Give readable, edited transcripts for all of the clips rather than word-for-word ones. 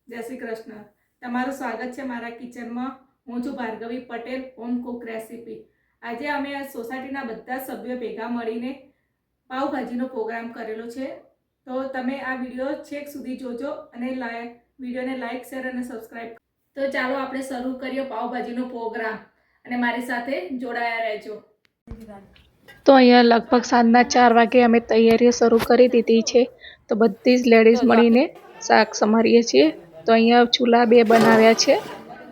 જય શ્રી કૃષ્ણ. તમારું સ્વાગત છે મારા કિચનમાં. હું છું Bhargavi Patel, home Cook recipe. આજે અમે સોસાયટીના બધા સભ્યો ભેગા મળીને પાવભાજીનો પ્રોગ્રામ કરેલો છે. તો તમે આ વિડીયો છેક સુધી જોજો અને વિડીયોને લાઈક, શેર અને સબસ્ક્રાઈબ. તો ચાલો આપણે શરૂ કરીએ પાવભાજીનો પ્રોગ્રામ અને મારી સાથે જોડાયા રહેજો. તો અહીંયા લગભગ સાંજના 4 વાગે અમે તૈયારીઓ શરૂ કરી દીધી છે. તો બધી જ લેડીઝ મળીને શાક સમારીએ છીએ. તો અહીંયા ચૂલા 2 બનાવ્યા છે.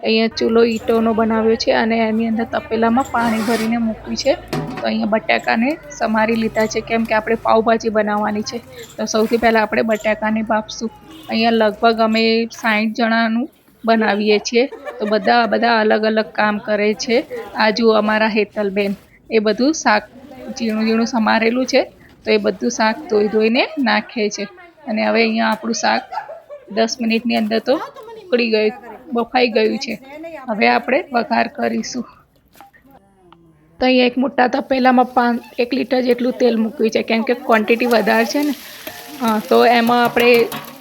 અહીંયા ચૂલો ઈંટોનો બનાવ્યો છે અને એની અંદર તપેલામાં પાણી ભરીને મૂક્યું છે. તો અહીંયા બટાકાને સમારી લીધા છે કેમ કે આપણે પાવભાજી બનાવવાની છે. તો સૌથી પહેલાં આપણે બટાકાને બાફશું. અહીંયા લગભગ અમે 60 જણાનું બનાવીએ છીએ. તો બધા અલગ અલગ કામ કરે છે. આ જુઓ અમારા હેતલબેન, એ બધું શાક ઝીણું ઝીણું સમારેલું છે. તો એ બધું શાક ધોઈને નાખે છે. અને હવે અહીંયા આપણું શાક 10 મિનિટની અંદર તો ઉકળી ગયું, બફાઈ ગયું છે. હવે આપણે વઘાર કરીશું. તો અહીંયા એક મોટા તપેલામાં 1 લીટર જેટલું તેલ મૂક્યું છે કેમ કે ક્વોન્ટિટી વધારે છે ને. તો એમાં આપણે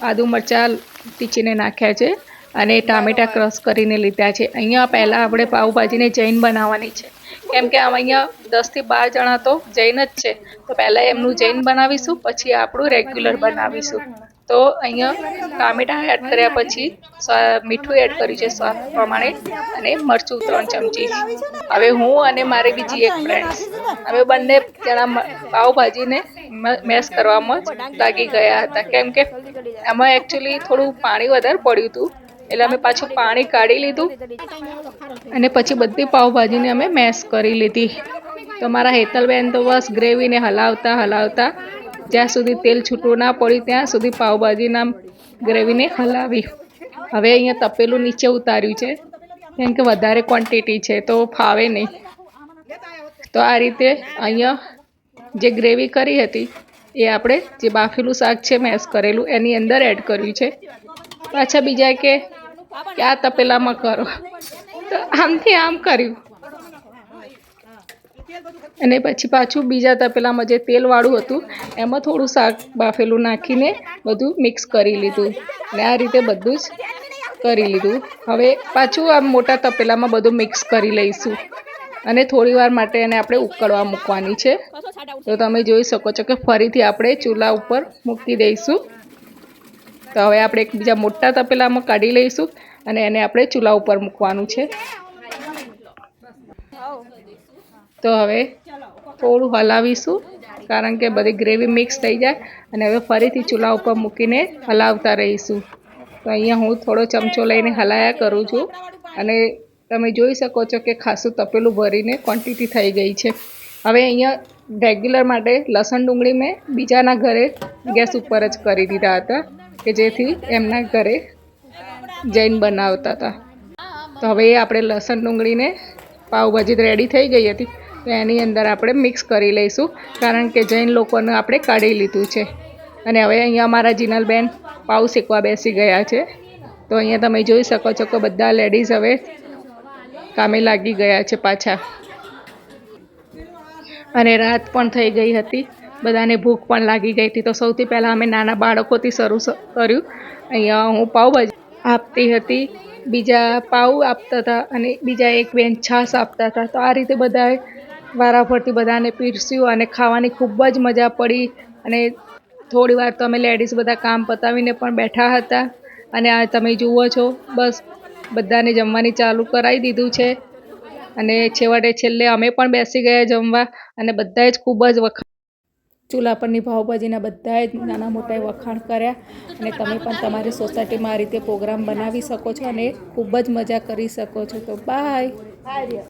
આદુ મરચાં પીસીને નાખ્યા છે અને ટામેટાં ક્રશ કરીને લીધા છે. અહીંયા પહેલાં આપણે પાવભાજીને જૈન બનાવવાની છે કેમ કે અહીંયા 10 થી 12 જણા તો જૈન જ છે. તો પહેલાં એમનું જૈન બનાવીશું, પછી આપણું રેગ્યુલર બનાવીશું. તો અહીંયા ટામેટાં એડ કર્યા પછી મીઠું એડ કર્યું છે સ્વાદ પ્રમાણે અને મરચું 3 ચમચી. હવે હું અને મારી બીજી એક ફ્રેન્ડ અમે બંને જણા પાવભાજીને મેશ કરવામાં જ લાગી ગયા હતા કેમ કે એમાં એકચ્યુઅલી થોડું પાણી વધારે પડ્યું હતું, એટલે અમે પાછું પાણી કાઢી લીધું અને પછી બધી પાવભાજીને અમે મેશ કરી લીધી. તો મારા હેતલબેન તો બસ ગ્રેવીને હલાવતા જ્યાં સુધી તેલ છૂટું ના પડ્યું ત્યાં સુધી પાવભાજીના ગ્રેવીને હલાવી. હવે અહીંયા તપેલું નીચે ઉતાર્યું છે કેમ કે વધારે ક્વોન્ટિટી છે તો ફાવે નહીં. તો આ રીતે અહીંયા જે ગ્રેવી કરી હતી એ આપણે જે બાફેલું શાક છે મેશ કરેલું એની અંદર એડ કર્યું છે. પાછા બીજા કે આ તપેલામાં કરો, તો આમથી આમ કર્યું અને પછી પાછું બીજા તપેલામાં જે તેલવાળું હતું એમાં થોડું શાક બાફેલું નાખીને બધું મિક્સ કરી લીધું અને આ રીતે બધું જ કરી લીધું. હવે પાછું આ મોટા તપેલામાં બધું મિક્સ કરી લઈશું અને થોડી વાર માટે એને આપણે ઉકળવા મૂકવાની છે. તો તમે જોઈ શકો છો કે ફરીથી આપણે ચૂલા ઉપર મૂકી દઈશું. તો હવે આપણે એક બીજા મોટા તપેલામાં કાઢી લઈશું અને એને આપણે ચૂલા ઉપર મૂકવાનું છે. તો હવે થોડું હલાવીશું કારણ કે બધી ગ્રેવી મિક્સ થઈ જાય અને હવે ફરીથી ચૂલા ઉપર મૂકીને હલાવતા રહીશું. તો અહીંયા હું થોડો ચમચો લઈને હલાયા કરું છું અને તમે જોઈ શકો છો કે ખાસું તપેલું ભરીને ક્વોન્ટિટી થઈ ગઈ છે. હવે અહીંયા રેગ્યુલર માટે લસણ ડુંગળી મેં બીજાના ઘરે ગેસ ઉપર જ કરી દીધા હતા કે જેથી એમના ઘરે જૈન બનાવતા હતા. તો હવે આપણે લસણ ડુંગળીને પાવભાજી રેડી થઈ ગઈ હતી તો એની અંદર આપણે મિક્સ કરી લઈશું કારણ કે જૈન લોકોને આપણે કાઢી લીધું છે. અને હવે અહીંયા અમારા જીનલબેન પાવ શેકવા બેસી ગયા છે. તો અહીંયા તમે જોઈ શકો છો કે બધા લેડીઝ હવે કામે લાગી ગયા છે પાછા. અને રાત પણ થઈ ગઈ હતી, બધાને ભૂખ પણ લાગી ગઈ હતી. તો સૌથી પહેલાં અમે નાના બાળકોથી શરૂ કર્યું. અહીંયા હું પાવભાજી આપતી હતી, બીજા પાવ આપતા હતા અને બીજા એક બેન છાશ આપતા હતા. તો આ રીતે બધાએ વારાફરતી બધાને પીરસ્યું અને ખાવાની ખૂબ જ મજા પડી. અને થોડી વાર તો અમે લેડીઝ બધા કામ પતાવીને પણ બેઠા હતા અને આ તમે જુઓ છો બસ બધાને જમવાની ચાલુ કરાવી દીધું છે અને છેલ્લે અમે પણ બેસી ગયા જમવા અને બધાએ જ ખૂબ જ ચૂલા પરની પાવભાજીના બધાએ જ નાના મોટાએ વખાણ કર્યા. અને તમે પણ તમારી સોસાયટીમાં આ રીતે પ્રોગ્રામ બનાવી શકો છો અને ખૂબ જ મજા કરી શકો છો. તો બાય.